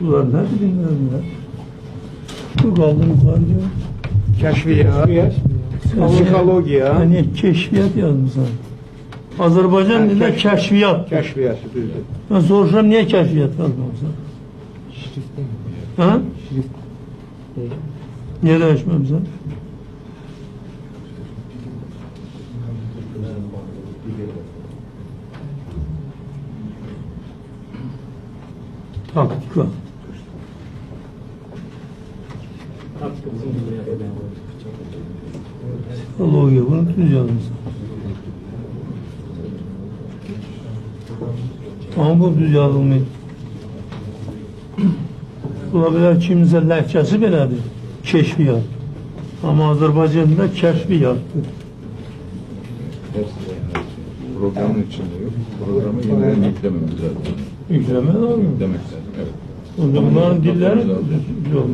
Bunlar ne bileyim ben. Bu kaldı yukarıya. Kəşfiyyat, psixologiya, Hani keşfiyat yazmışlar. Azerbaycan dilinde keşfiyat. kəşfiyyatı düzdür. Ben soruşuram niye keşfiyat yazmamışlar? Ha? Niye değişmemişler? Taktika. Psikoloji bunu düz yazmışlar. Ama bu düz yazılmıyor. Olabilir kimsə ləhcəsi belədir, keşfiyat. Ama Azerbaycan'da keşfiyattır. Programın içinde yok. Programı yeniden yüklememiz lazım. Yükleme lazım. Yüklemek lazım, evet. Bunların dilleri yok.